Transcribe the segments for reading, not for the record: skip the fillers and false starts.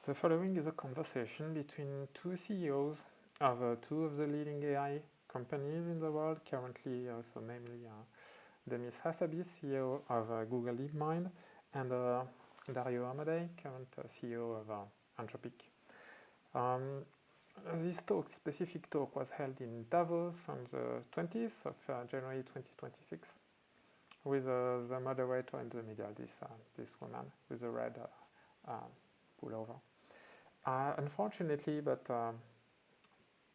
The following is a conversation between two CEOs of two of the leading AI companies in the world currently, so namely Demis Hassabis, CEO of Google Deepmind, and Dario Amodei, current CEO of Anthropic. This specific talk was held in Davos on the 20th of January 2026 with the moderator in the middle, this woman with the red pullover. Unfortunately, but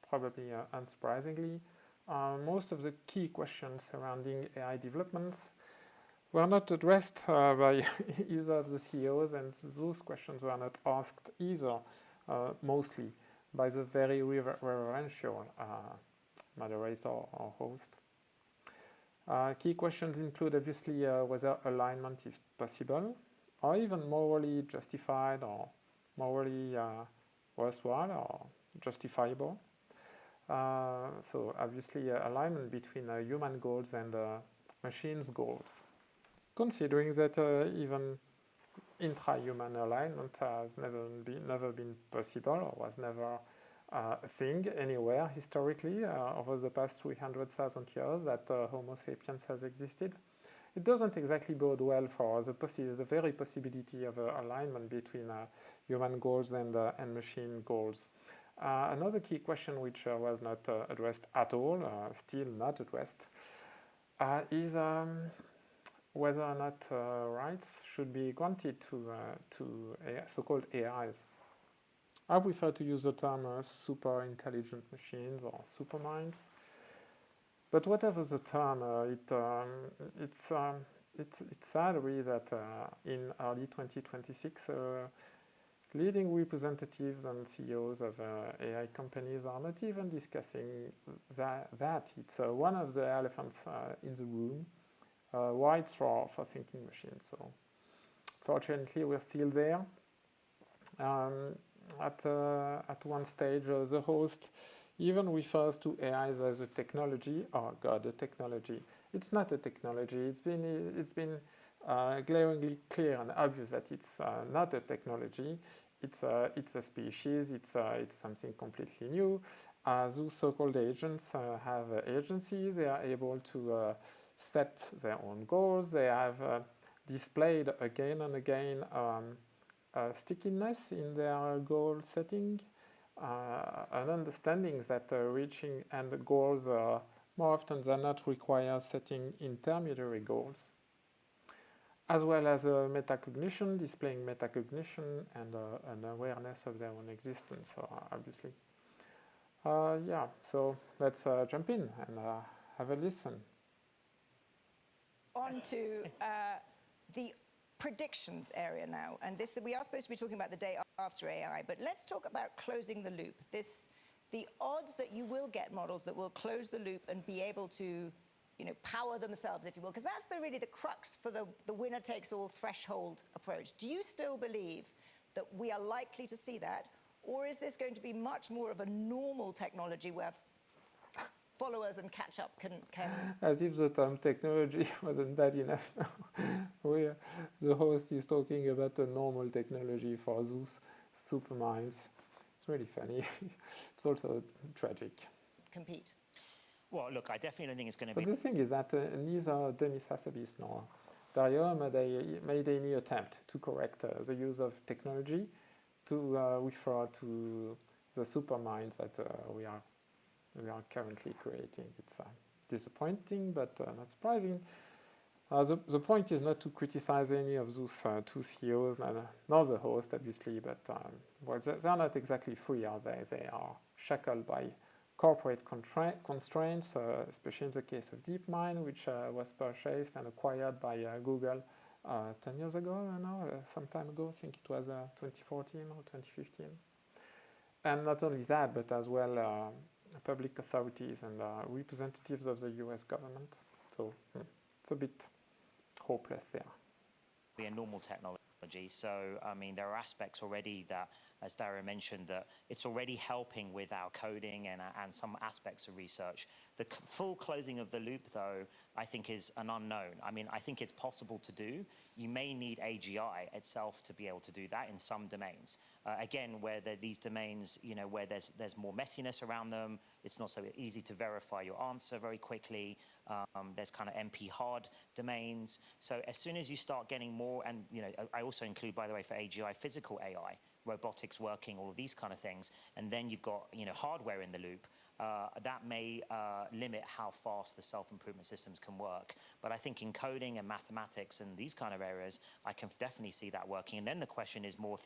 probably unsurprisingly, most of the key questions surrounding AI developments were not addressed by either of the CEOs, and those questions were not asked either, mostly by the very reverential moderator or host. Key questions include obviously whether alignment is possible or even morally justified or morally worthwhile or justifiable. So obviously alignment between human goals and machines' goals. Considering that even intra-human alignment has never been possible or was never a thing anywhere historically over the past 300,000 years that Homo sapiens has existed. It doesn't exactly bode well for the very possibility of alignment between human goals and machine goals. Another key question which was not addressed at all, still not addressed, is whether or not rights should be granted to so-called AIs. I prefer to use the term super intelligent machines or super minds. But whatever the term, it's sad really that in early 2026, leading representatives and CEOs of AI companies are not even discussing that. It's one of the elephants in the room, rights for thinking machines. So fortunately, we're still there. At one stage, the host even refers to AIs as a technology. Oh God, a technology. It's not a technology. It's been glaringly clear and obvious that it's not a technology. It's a species. It's something completely new. Those so-called agents have agencies. They are able to set their own goals. They have displayed again and again stickiness in their goal setting. An understanding that reaching end goals more often than not require setting intermediary goals, as well as metacognition, displaying metacognition and an awareness of their own existence, obviously. Yeah, so let's jump in and have a listen. On to the predictions area now, and we are supposed to be talking about the day after AI, but let's talk about closing the loop. The odds that you will get models that will close the loop and be able to, power themselves, if you will, because that's really the crux for the winner-takes-all threshold approach. Do you still believe that we are likely to see that, or is this going to be much more of a normal technology where followers and catch-up can... As if the term technology wasn't bad enough. Where the host is talking about a normal technology for those super minds. It's really funny. It's also tragic. Compete. Well, look, I definitely don't think it's going to be... But the thing is that neither Demis Hassabis nor Dario made any attempt to correct the use of technology to refer to the super minds that we are currently creating. It's disappointing, but not surprising. The point is not to criticize any of those two CEOs, nor the host, obviously, but well, they're not exactly free, are they? They are shackled by corporate constraints, especially in the case of Deepmind, which was purchased and acquired by Google 10 years ago, some time ago. I think it was 2014 or 2015. And not only that, but as well public authorities and representatives of the US government. So it's a bit hopeless there. Be a normal technology. So, I mean, there are aspects already that, as Dario mentioned, that it's already helping with our coding and some aspects of research full closing of the loop, though, I think is an unknown. I mean, I think it's possible to do. You may need AGI itself to be able to do that in some domains. Again, where these domains, where there's more messiness around them, it's not so easy to verify your answer very quickly. There's kind of NP hard domains. So as soon as you start getting more, and I also include, by the way, for AGI, physical AI, robotics working, all of these kind of things, and then you've got hardware in the loop. That may limit how fast the self-improvement systems can work. But I think in coding and mathematics and these kind of areas, I can definitely see that working. And then the question is more